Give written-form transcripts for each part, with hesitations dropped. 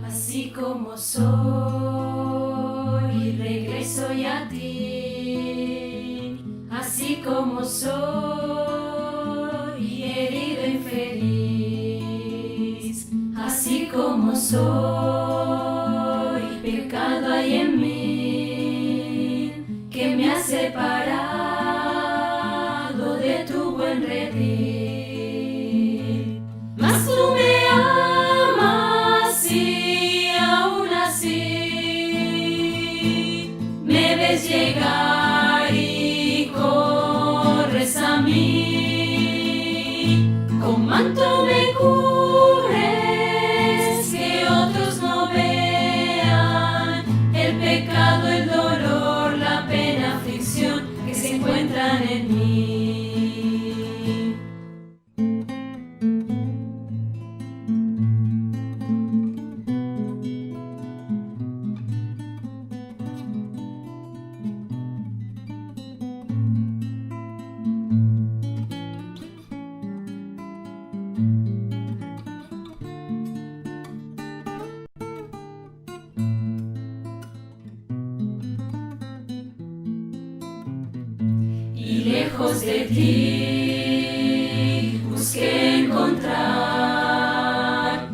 Así como soy, regreso ya a ti. Así como soy, herido e infeliz. Así como soy, pecado hay en mí que me ha separado de tu buen redil. Mas tú me amas y aún así me ves llegar y corres a mí. Con manto me cubres que otros no vean el pecado, el dolor, la pena, aflicción que se encuentran en mí. Y lejos de ti busqué encontrar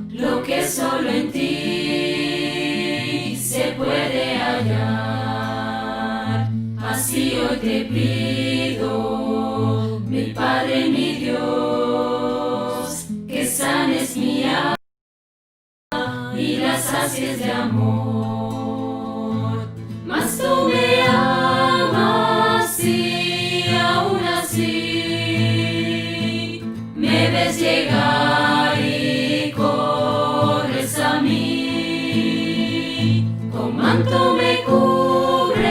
lo que solo en ti se puede hallar. Así hoy te pido, mi Padre, mi Dios, que sanes mi alma y la sacies de amor. Mas tú me amas y aún así me ves llegar y corres a mí. Con manto me cubres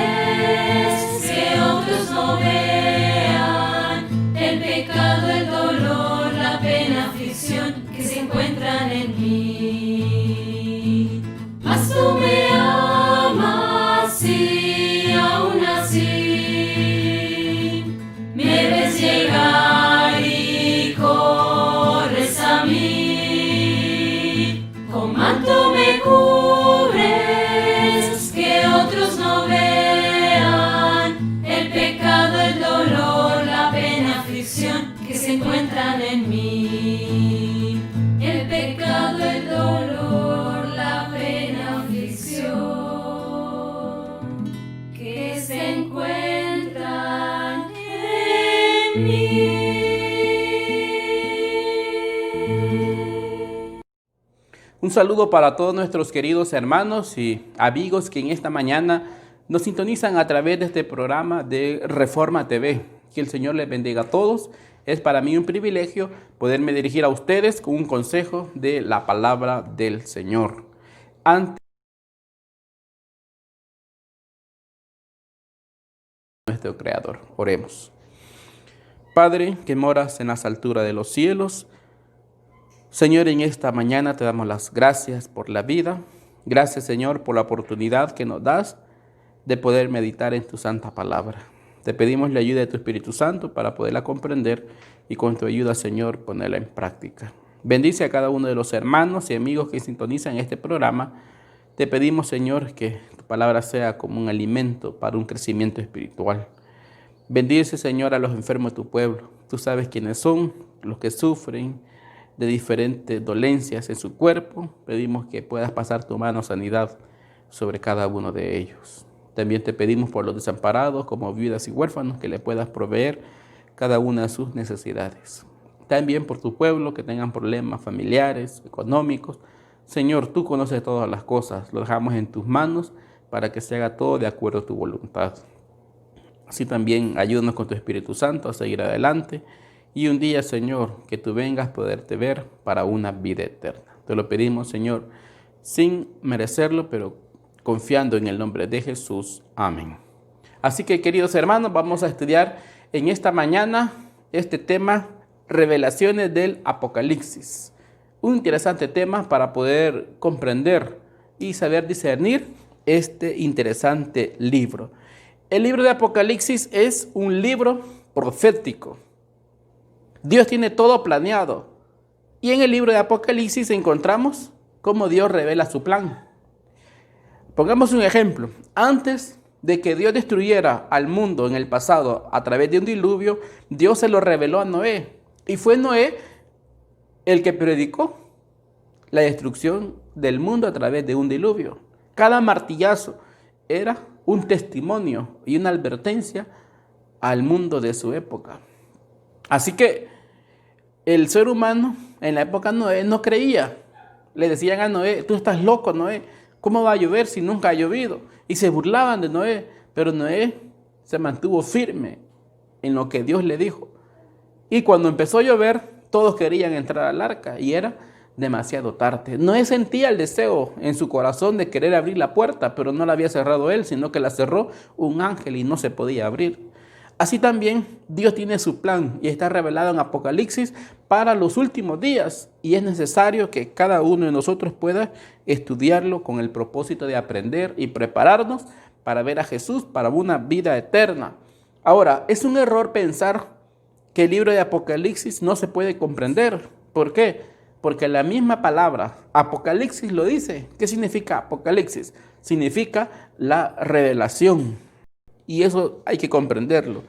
que otros no vean el pecado, el dolor, la pena, aflicción que se encuentran en mí. Mas tú me amas y aún así me ves llegar y corres a mí. Con manto me cubres que otros no vean el pecado, el dolor, la pena, aflicción que se encuentran en mí. El pecado, el dolor, la pena, aflicción que se encuentran en mí. Un saludo para todos nuestros queridos hermanos y amigos que en esta mañana nos sintonizan a través de este programa de Reforma TV. Que el Señor les bendiga a todos. Es para mí un privilegio poderme dirigir a ustedes con un consejo de la palabra del Señor. Ante nuestro Creador, oremos. Padre, que moras en las alturas de los cielos, Señor, en esta mañana te damos las gracias por la vida. Gracias, Señor, por la oportunidad que nos das de poder meditar en tu santa palabra. Te pedimos la ayuda de tu Espíritu Santo para poderla comprender y con tu ayuda, Señor, ponerla en práctica. Bendice a cada uno de los hermanos y amigos que sintonizan este programa. Te pedimos, Señor, que tu palabra sea como un alimento para un crecimiento espiritual. Bendice, Señor, a los enfermos de tu pueblo. Tú sabes quiénes son, los que sufren de diferentes dolencias en su cuerpo. Pedimos que puedas pasar tu mano sanidad sobre cada uno de ellos. También te pedimos por los desamparados, como viudas y huérfanos, que le puedas proveer cada una de sus necesidades. También por tu pueblo, que tengan problemas familiares, económicos. Señor, tú conoces todas las cosas. Lo dejamos en tus manos para que se haga todo de acuerdo a tu voluntad. Así también ayúdanos con tu Espíritu Santo a seguir adelante. Y un día, Señor, que tú vengas a poderte ver para una vida eterna. Te lo pedimos, Señor, sin merecerlo, pero confiando en el nombre de Jesús. Amén. Así que, queridos hermanos, vamos a estudiar en esta mañana este tema, revelaciones del Apocalipsis. Un interesante tema para poder comprender y saber discernir este interesante libro. El libro de Apocalipsis es un libro profético. Dios tiene todo planeado. Y en el libro de Apocalipsis encontramos cómo Dios revela su plan. Pongamos un ejemplo. Antes de que Dios destruyera al mundo en el pasado a través de un diluvio, Dios se lo reveló a Noé. Y fue Noé el que predicó la destrucción del mundo a través de un diluvio. Cada martillazo era un testimonio y una advertencia al mundo de su época. Así que el ser humano en la época de Noé no creía. Le decían a Noé: tú estás loco, Noé, ¿cómo va a llover si nunca ha llovido? Y se burlaban de Noé, pero Noé se mantuvo firme en lo que Dios le dijo. Y cuando empezó a llover, todos querían entrar al arca y era demasiado tarde. Noé sentía el deseo en su corazón de querer abrir la puerta, pero no la había cerrado él, sino que la cerró un ángel y no se podía abrir. Así también Dios tiene su plan y está revelado en Apocalipsis para los últimos días, y es necesario que cada uno de nosotros pueda estudiarlo con el propósito de aprender y prepararnos para ver a Jesús para una vida eterna. Ahora, es un error pensar que el libro de Apocalipsis no se puede comprender. ¿Por qué? Porque la misma palabra Apocalipsis lo dice. ¿Qué significa Apocalipsis? Significa la revelación. Y eso hay que comprenderlo.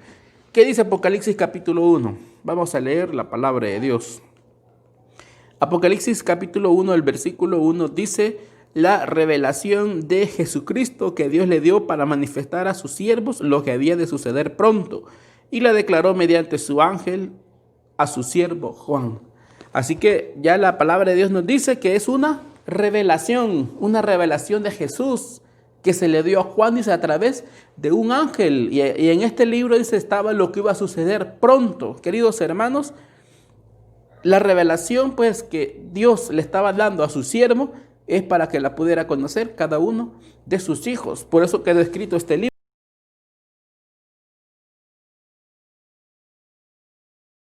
¿Qué dice Apocalipsis capítulo 1? Vamos a leer la palabra de Dios. Apocalipsis capítulo 1, el versículo 1 dice: la revelación de Jesucristo que Dios le dio para manifestar a sus siervos lo que había de suceder pronto, y la declaró mediante su ángel a su siervo Juan. Así que ya la palabra de Dios nos dice que es una revelación de Jesús que se le dio a Juan, dice, a través de un ángel. Y en este libro dice, estaba lo que iba a suceder pronto. Queridos hermanos, la revelación pues que Dios le estaba dando a su siervo es para que la pudiera conocer cada uno de sus hijos. Por eso quedó escrito este libro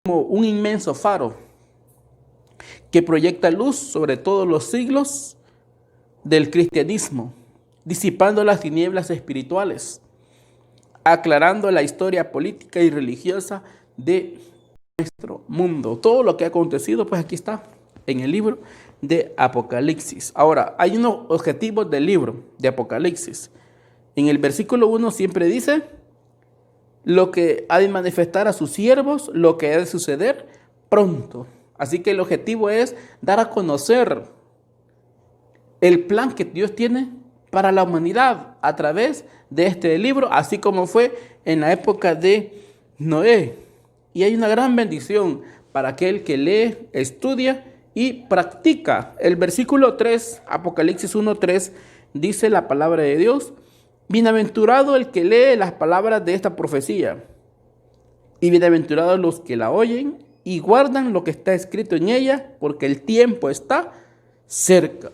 como un inmenso faro que proyecta luz sobre todos los siglos del cristianismo, disipando las tinieblas espirituales, aclarando la historia política y religiosa de nuestro mundo. Todo lo que ha acontecido, pues aquí está en el libro de Apocalipsis. Ahora, hay unos objetivos del libro de Apocalipsis. En el versículo 1 siempre dice lo que ha de manifestar a sus siervos, lo que ha de suceder pronto. Así que el objetivo es dar a conocer el plan que Dios tiene para la humanidad a través de este libro, así como fue en la época de Noé. Y hay una gran bendición para aquel que lee, estudia y practica. El versículo 3, Apocalipsis 1:3, dice la palabra de Dios: bienaventurado el que lee las palabras de esta profecía, y bienaventurados los que la oyen y guardan lo que está escrito en ella, porque el tiempo está cerca.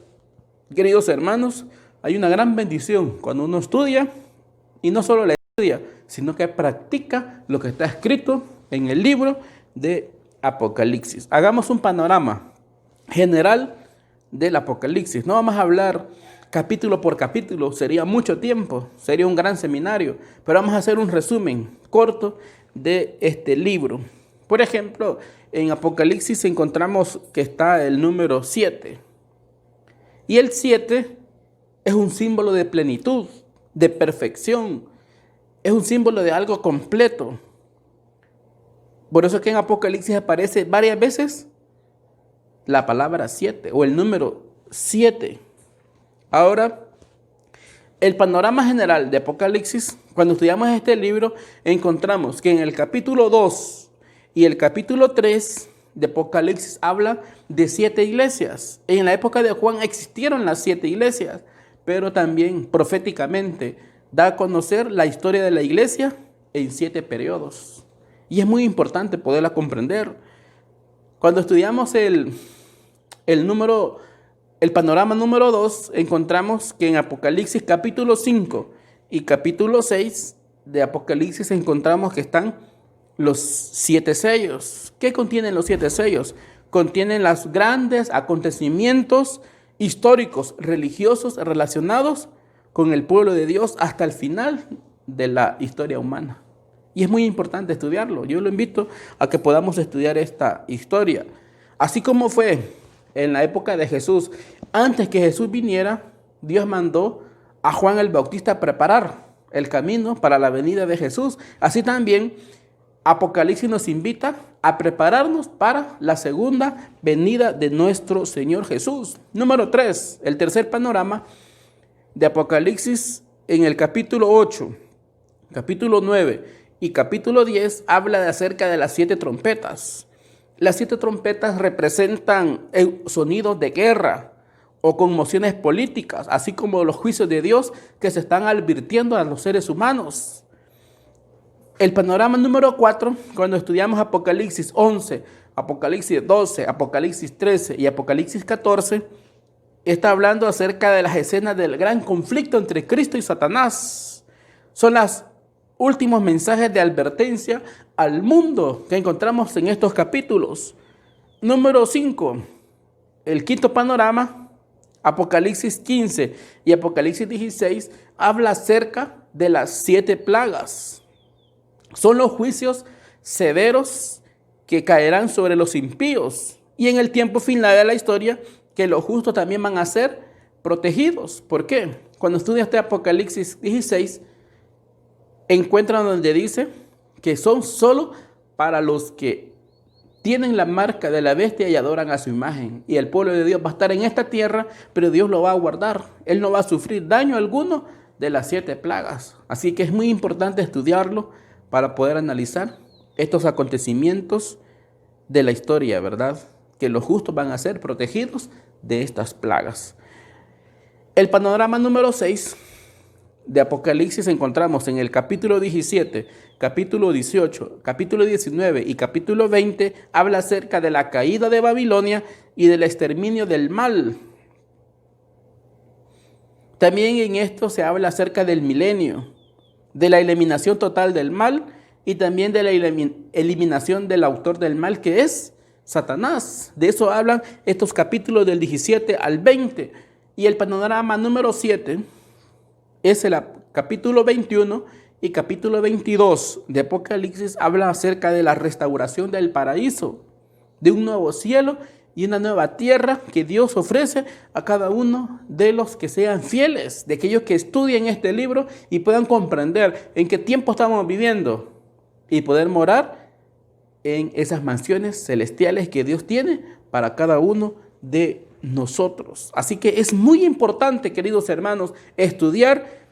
Queridos hermanos, hay una gran bendición cuando uno estudia, y no solo la estudia, sino que practica lo que está escrito en el libro de Apocalipsis. Hagamos un panorama general del Apocalipsis. No vamos a hablar capítulo por capítulo, sería mucho tiempo, sería un gran seminario, pero vamos a hacer un resumen corto de este libro. Por ejemplo, en Apocalipsis encontramos que está el número 7. Y el 7 es un símbolo de plenitud, de perfección. Es un símbolo de algo completo. Por eso es que en Apocalipsis aparece varias veces la palabra 7 o el número 7. Ahora, el panorama general de Apocalipsis, cuando estudiamos este libro, encontramos que en el capítulo 2 y el capítulo 3 de Apocalipsis habla de 7 iglesias. En la época de Juan existieron las 7 iglesias, pero también proféticamente da a conocer la historia de la iglesia en 7 periodos. Y es muy importante poderla comprender. Cuando estudiamos el panorama número 2, encontramos que en Apocalipsis capítulo 5 y capítulo 6 de Apocalipsis encontramos que están los 7 sellos. ¿Qué contienen los 7 sellos? Contienen los grandes acontecimientos históricos, religiosos relacionados con el pueblo de Dios hasta el final de la historia humana. Y es muy importante estudiarlo. Yo lo invito a que podamos estudiar esta historia. Así como fue en la época de Jesús, antes que Jesús viniera, Dios mandó a Juan el Bautista a preparar el camino para la venida de Jesús. Así también Apocalipsis nos invita a prepararnos para la segunda venida de nuestro Señor Jesús. Número 3, el tercer panorama de Apocalipsis en el capítulo 8, capítulo 9 y capítulo 10 habla acerca de las 7 trompetas. Las 7 trompetas representan sonidos de guerra o conmociones políticas, así como los juicios de Dios que se están advirtiendo a los seres humanos. El panorama número 4, cuando estudiamos Apocalipsis 11, Apocalipsis 12, Apocalipsis 13 y Apocalipsis 14, está hablando acerca de las escenas del gran conflicto entre Cristo y Satanás. Son los últimos mensajes de advertencia al mundo que encontramos en estos capítulos. Número 5, el quinto panorama, Apocalipsis 15 y Apocalipsis 16, habla acerca de las 7 plagas. Son los juicios severos que caerán sobre los impíos. Y en el tiempo final de la historia, que los justos también van a ser protegidos. ¿Por qué? Cuando estudia este Apocalipsis 16, encuentran donde dice que son solo para los que tienen la marca de la bestia y adoran a su imagen. Y el pueblo de Dios va a estar en esta tierra, pero Dios lo va a guardar. Él no va a sufrir daño alguno de las 7 plagas. Así que es muy importante estudiarlo para poder analizar estos acontecimientos de la historia, ¿verdad? Que los justos van a ser protegidos de estas plagas. El panorama número 6 de Apocalipsis encontramos en el capítulo 17, capítulo 18, capítulo 19 y capítulo 20, habla acerca de la caída de Babilonia y del exterminio del mal. También en esto se habla acerca del milenio, de la eliminación total del mal y también de la eliminación del autor del mal, que es Satanás. De eso hablan estos capítulos del 17 al 20. Y el panorama número 7 es el capítulo 21 y capítulo 22 de Apocalipsis. Habla acerca de la restauración del paraíso, de un nuevo cielo y una nueva tierra que Dios ofrece a cada uno de los que sean fieles, de aquellos que estudien este libro y puedan comprender en qué tiempo estamos viviendo y poder morar en esas mansiones celestiales que Dios tiene para cada uno de nosotros. Así que es muy importante, queridos hermanos, estudiar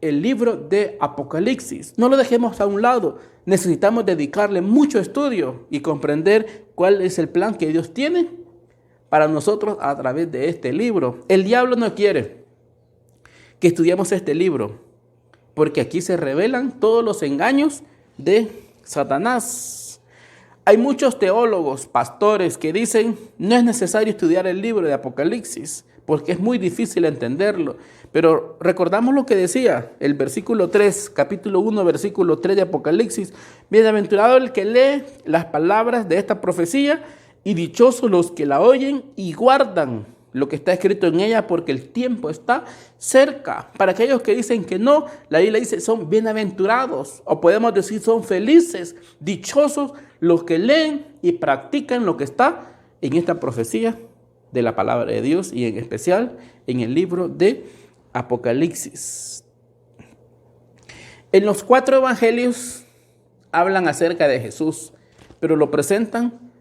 el libro de Apocalipsis. No lo dejemos a un lado. Necesitamos dedicarle mucho estudio y comprender cuál es el plan que Dios tiene para nosotros a través de este libro. El diablo no quiere que estudiemos este libro, porque aquí se revelan todos los engaños de Satanás. Hay muchos teólogos, pastores, que dicen no es necesario estudiar el libro de Apocalipsis porque es muy difícil entenderlo. Pero recordamos lo que decía el versículo 3, capítulo 1, versículo 3 de Apocalipsis. Bienaventurado el que lee las palabras de esta profecía y dichosos los que la oyen y guardan lo que está escrito en ella, porque el tiempo está cerca. Para aquellos que dicen que no, la Biblia dice son bienaventurados, o podemos decir son felices, dichosos los que leen y practican lo que está en esta profecía de la palabra de Dios, y en especial en el libro de Apocalipsis. En los 4 evangelios hablan acerca de Jesús, pero lo presentan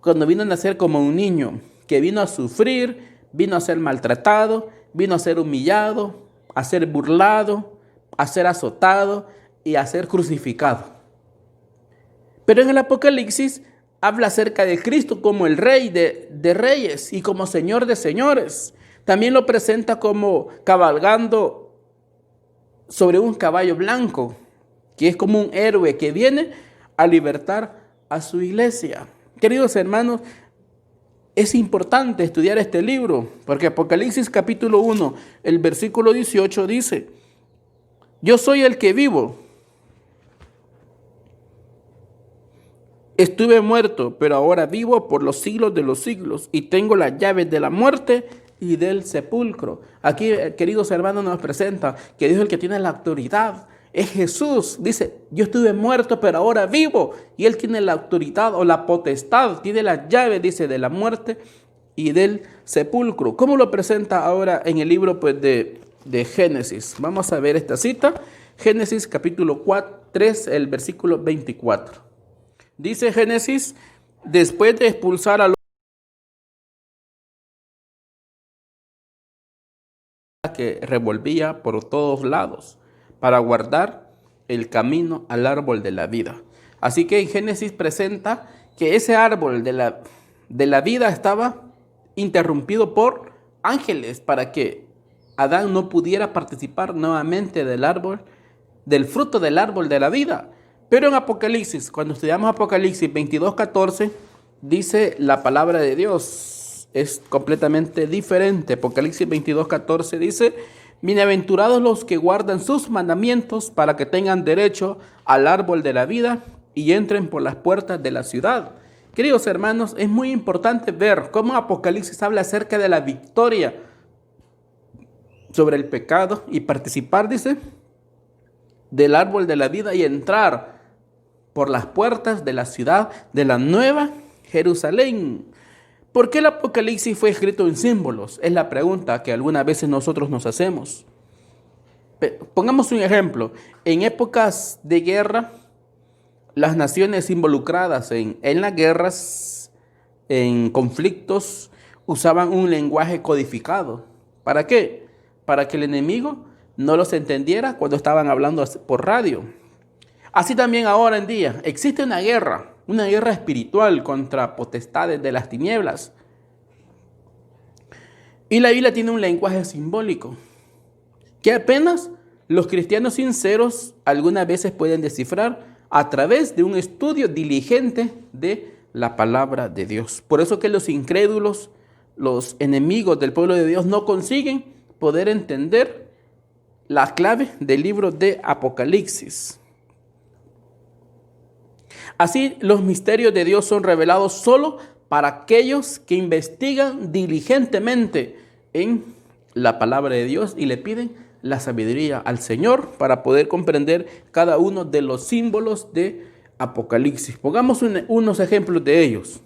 cuando vino a nacer como un niño, que vino a sufrir, vino a ser maltratado, vino a ser humillado, a ser burlado, a ser azotado y a ser crucificado. Pero en el Apocalipsis habla acerca de Cristo como el Rey de reyes y como Señor de señores. También lo presenta como cabalgando sobre un caballo blanco, que es como un héroe que viene a libertar a su iglesia. Queridos hermanos, es importante estudiar este libro, porque Apocalipsis capítulo 1, el versículo 18 dice: yo soy el que vivo. Estuve muerto, pero ahora vivo por los siglos de los siglos, y tengo las llaves de la muerte y del sepulcro. Aquí, queridos hermanos, nos presenta que Dios es el que tiene la autoridad. Es Jesús. Dice, yo estuve muerto, pero ahora vivo. Y Él tiene la autoridad o la potestad, tiene la llave, dice, de la muerte y del sepulcro. ¿Cómo lo presenta ahora en el libro pues, de Génesis? Vamos a ver esta cita. Génesis capítulo 3, el versículo 24. Dice Génesis, después de expulsar a los que revolvía por todos lados para guardar el camino al árbol de la vida. Así que en Génesis presenta que ese árbol de la vida estaba interrumpido por ángeles para que Adán no pudiera participar nuevamente del fruto del árbol de la vida. Pero en Apocalipsis, cuando estudiamos Apocalipsis 22:14, dice la palabra de Dios, es completamente diferente. Apocalipsis 22:14 dice, bienaventurados los que guardan sus mandamientos para que tengan derecho al árbol de la vida y entren por las puertas de la ciudad. Queridos hermanos, es muy importante ver cómo Apocalipsis habla acerca de la victoria sobre el pecado y participar, dice, del árbol de la vida y entrar por las puertas de la ciudad de la nueva Jerusalén. ¿Por qué el Apocalipsis fue escrito en símbolos? Es la pregunta que algunas veces nosotros nos hacemos. Pongamos un ejemplo. En épocas de guerra, las naciones involucradas en las guerras, en conflictos, usaban un lenguaje codificado. ¿Para qué? Para que el enemigo no los entendiera cuando estaban hablando por radio. Así también ahora en día existe una guerra espiritual contra potestades de las tinieblas. Y la Biblia tiene un lenguaje simbólico que apenas los cristianos sinceros algunas veces pueden descifrar a través de un estudio diligente de la palabra de Dios. Por eso que los incrédulos, los enemigos del pueblo de Dios no consiguen poder entender la clave del libro de Apocalipsis. Así, los misterios de Dios son revelados solo para aquellos que investigan diligentemente en la palabra de Dios y le piden la sabiduría al Señor para poder comprender cada uno de los símbolos de Apocalipsis. Pongamos unos ejemplos de ellos.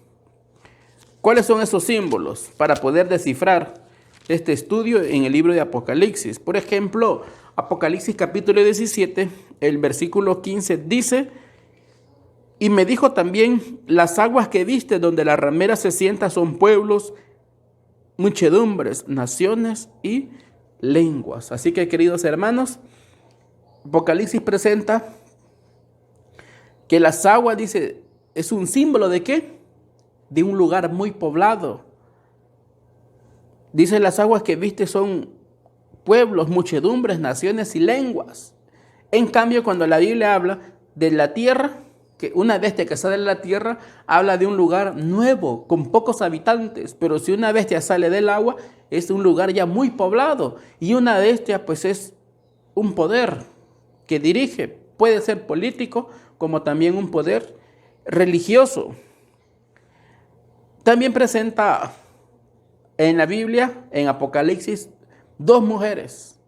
¿Cuáles son esos símbolos para poder descifrar este estudio en el libro de Apocalipsis? Por ejemplo, Apocalipsis capítulo 17, el versículo 15 dice, y me dijo también, las aguas que viste donde la ramera se sienta son pueblos, muchedumbres, naciones y lenguas. Así que, queridos hermanos, Apocalipsis presenta que las aguas, dice, es un símbolo ¿de qué? De un lugar muy poblado. Dice, las aguas que viste son pueblos, muchedumbres, naciones y lenguas. En cambio, cuando la Biblia habla de la tierra, que una bestia que sale de la tierra, habla de un lugar nuevo, con pocos habitantes. Pero si una bestia sale del agua, es un lugar ya muy poblado. Y una bestia, pues, es un poder que dirige. Puede ser político, como también un poder religioso. También presenta en la Biblia, en Apocalipsis, dos mujeres.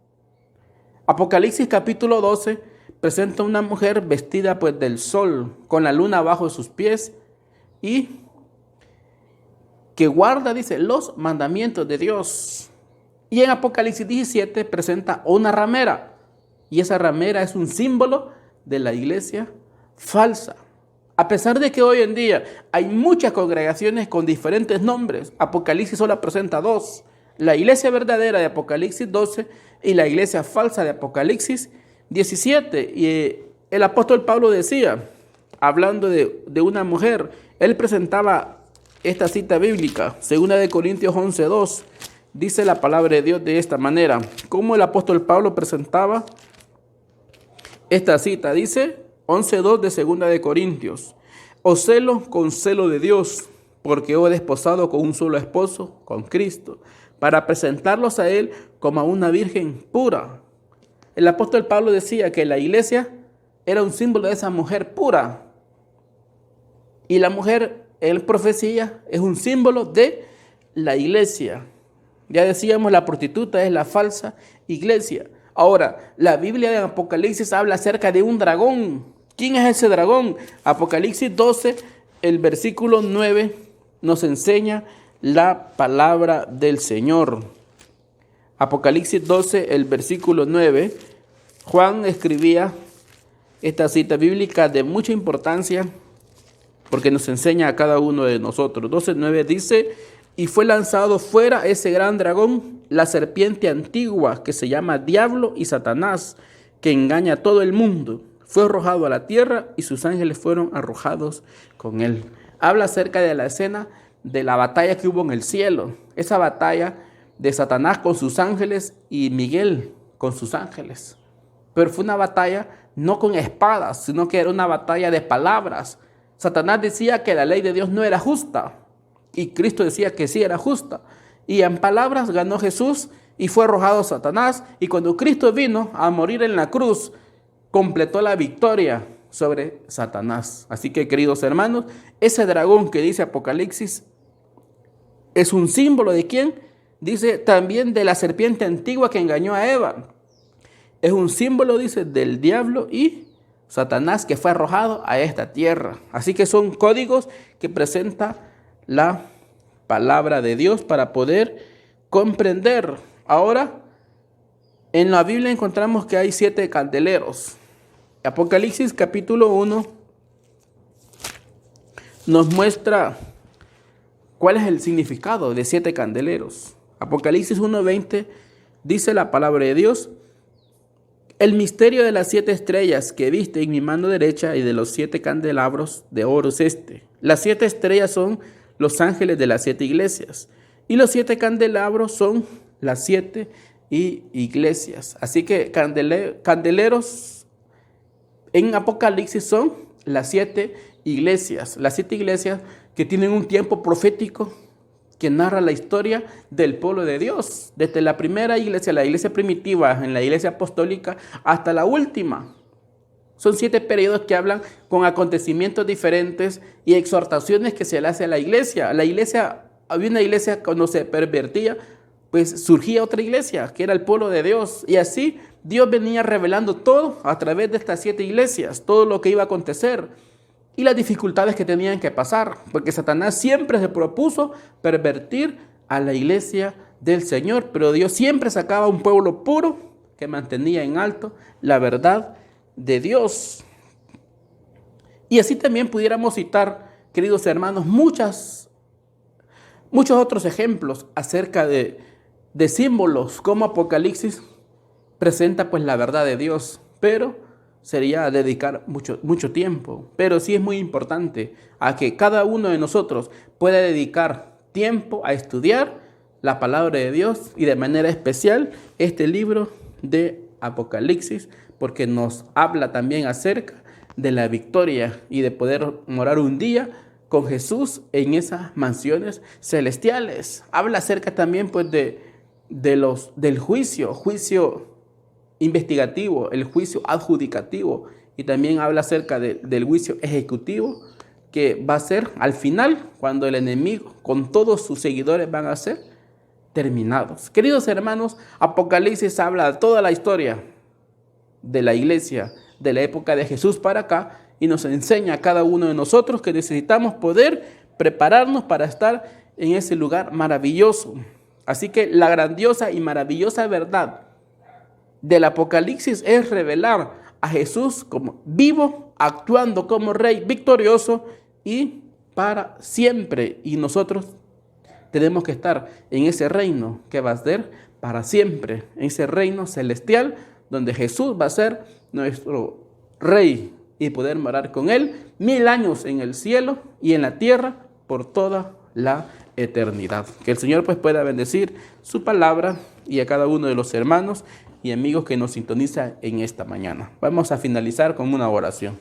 Apocalipsis capítulo 12 presenta una mujer vestida pues del sol, con la luna abajo de sus pies y que guarda, dice, los mandamientos de Dios. Y en Apocalipsis 17 presenta una ramera, y esa ramera es un símbolo de la iglesia falsa. A pesar de que hoy en día hay muchas congregaciones con diferentes nombres, Apocalipsis solo presenta dos: la iglesia verdadera de Apocalipsis 12 y la iglesia falsa de Apocalipsis 17. Y el apóstol Pablo decía, hablando de una mujer, él presentaba esta cita bíblica, 2 Corintios 11:2, dice la palabra de Dios de esta manera. Como el apóstol Pablo presentaba esta cita, dice 11:2 de 2 Corintios: os celo con celo de Dios, porque os he desposado con un solo esposo, con Cristo, para presentarlos a Él como a una virgen pura. El apóstol Pablo decía que la iglesia era un símbolo de esa mujer pura. Y la mujer en profecía es un símbolo de la iglesia. Ya decíamos, la prostituta es la falsa iglesia. Ahora, la Biblia de Apocalipsis habla acerca de un dragón. ¿Quién es ese dragón? Apocalipsis 12, el versículo 9, nos enseña la palabra del Señor. Apocalipsis 12, el versículo 9, Juan escribía esta cita bíblica de mucha importancia porque nos enseña a cada uno de nosotros. 12:9 dice: y fue lanzado fuera ese gran dragón, la serpiente antigua, que se llama Diablo y Satanás, que engaña a todo el mundo. Fue arrojado a la tierra y sus ángeles fueron arrojados con él. Habla acerca de la escena de la batalla que hubo en el cielo. Esa batalla de Satanás con sus ángeles y Miguel con sus ángeles. Pero fue una batalla no con espadas, sino que era una batalla de palabras. Satanás decía que la ley de Dios no era justa y Cristo decía que sí era justa. Y en palabras ganó Jesús y fue arrojado Satanás. Y cuando Cristo vino a morir en la cruz, completó la victoria sobre Satanás. Así que, queridos hermanos, ese dragón que dice Apocalipsis es un símbolo de ¿quién? Dice también de la serpiente antigua que engañó a Eva. Es un símbolo, dice, del diablo y Satanás que fue arrojado a esta tierra. Así que son códigos que presenta la palabra de Dios para poder comprender. Ahora, en la Biblia encontramos que hay 7 candeleros. Apocalipsis capítulo 1 nos muestra cuál es el significado de 7 candeleros. Apocalipsis 1:20 dice la palabra de Dios: el misterio de las 7 estrellas que viste en mi mano derecha y de los 7 candelabros de oro es este. Las 7 estrellas son los ángeles de las 7 iglesias y los 7 candelabros son las 7 iglesias. Así que candeleros en Apocalipsis son las 7 iglesias. Las 7 iglesias que tienen un tiempo profético que narra la historia del pueblo de Dios, desde la primera iglesia, la iglesia primitiva, en la iglesia apostólica, hasta la última. Son 7 periodos que hablan con acontecimientos diferentes y exhortaciones que se le hace a la iglesia. Había una iglesia cuando se pervertía, pues surgía otra iglesia, que era el pueblo de Dios. Y así Dios venía revelando todo a través de estas 7 iglesias, todo lo que iba a acontecer y las dificultades que tenían que pasar, porque Satanás siempre se propuso pervertir a la iglesia del Señor, pero Dios siempre sacaba un pueblo puro que mantenía en alto la verdad de Dios. Y así también pudiéramos citar, queridos hermanos, muchos otros ejemplos acerca de símbolos, como Apocalipsis presenta pues la verdad de Dios, pero sería dedicar mucho tiempo. Pero sí es muy importante a que cada uno de nosotros pueda dedicar tiempo a estudiar la palabra de Dios y de manera especial este libro de Apocalipsis, porque nos habla también acerca de la victoria y de poder morar un día con Jesús en esas mansiones celestiales. Habla acerca también pues del juicio investigativo, el juicio adjudicativo, y también habla acerca del juicio ejecutivo que va a ser al final, cuando el enemigo con todos sus seguidores van a ser terminados. Queridos hermanos, Apocalipsis habla de toda la historia de la iglesia de la época de Jesús para acá y nos enseña a cada uno de nosotros que necesitamos poder prepararnos para estar en ese lugar maravilloso. Así que la grandiosa y maravillosa verdad del Apocalipsis es revelar a Jesús como vivo, actuando como rey victorioso y para siempre. Y nosotros tenemos que estar en ese reino que va a ser para siempre, en ese reino celestial donde Jesús va a ser nuestro rey y poder morar con él 1000 años en el cielo y en la tierra por toda la eternidad. Que el Señor pues pueda bendecir su palabra y a cada uno de los hermanos y amigos que nos sintonizan en esta mañana. Vamos a finalizar con una oración.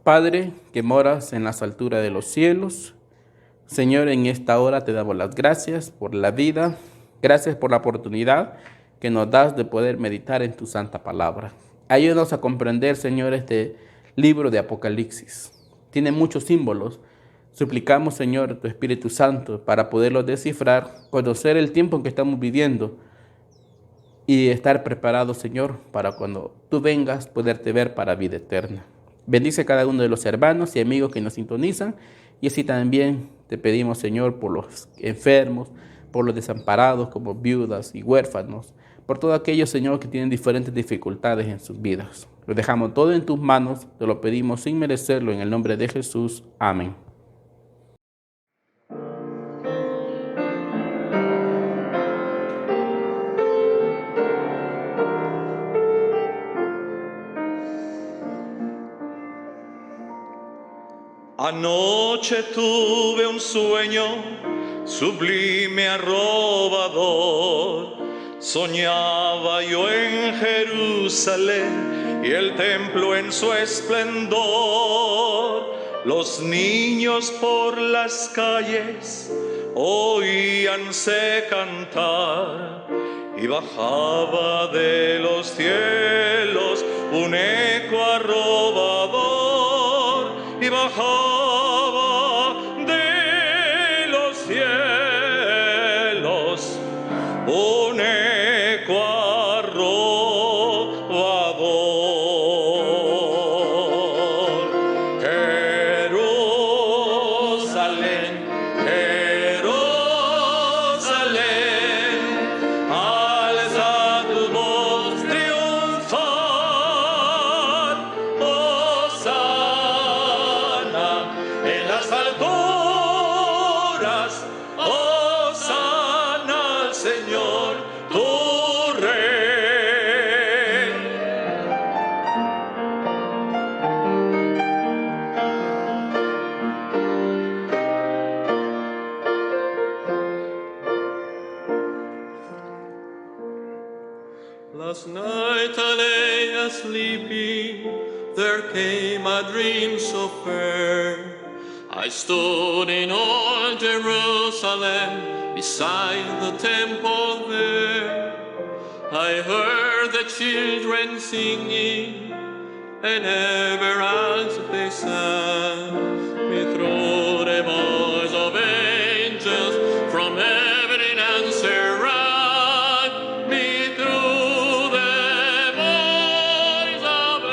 Padre, que moras en las alturas de los cielos, Señor, en esta hora te damos las gracias por la vida, gracias por la oportunidad que nos das de poder meditar en tu santa palabra. Ayúdanos a comprender, Señor, este libro de Apocalipsis. Tiene muchos símbolos, Suplicamos, Señor, tu Espíritu Santo para poderlo descifrar, conocer el tiempo en que estamos viviendo y estar preparados, Señor, para cuando tú vengas poderte ver para vida eterna. Bendice a cada uno de los hermanos y amigos que nos sintonizan y así también te pedimos, Señor, por los enfermos, por los desamparados como viudas y huérfanos, por todos aquellos, Señor, que tienen diferentes dificultades en sus vidas. Lo dejamos todo en tus manos, te lo pedimos sin merecerlo, en el nombre de Jesús. Amén. Anoche tuve un sueño sublime, arrobador. Soñaba yo en Jerusalén y el templo en su esplendor. Los niños por las calles oíanse cantar y bajaba de los cielos un eco arrobador y bajaba de los cielos un eco arrobador. Jerusalén, Jerusalén, alza tu voz triunfal, Hosana en las alturas, Hosana al Señor tu Rey. Last night I lay asleeping, there came a dream so fair. I stood in old Jerusalem, beside the temple there. I heard the children singing, and ever as they sang, me through the voice of angels from heaven in answer rang, me through the voice of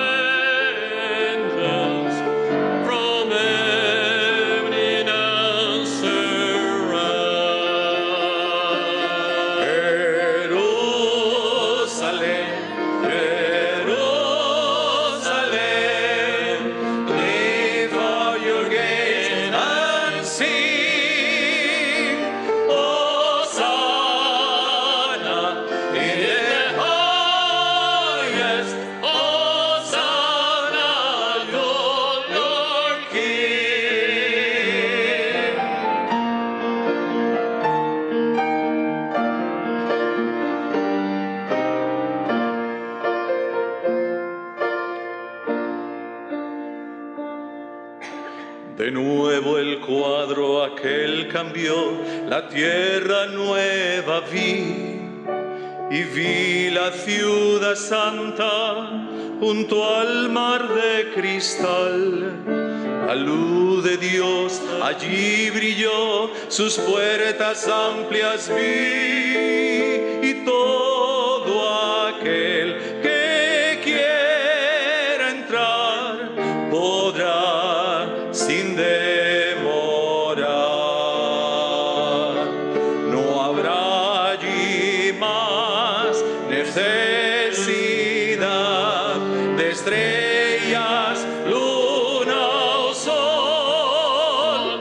angels from heaven in answer rang. Jerusalén, Jerusalén, lift up your gaze and sing, Hosanna in the highest, Hosanna, your King. De nuevo el cuadro aquel cambió, la tierra nueva vi, y vi la ciudad santa junto al mar de cristal. La luz de Dios allí brilló, sus puertas amplias vi, y todo aquel que quiera entrar podrá sin demorar. No habrá allí más necesidad de estrellas, luna o sol.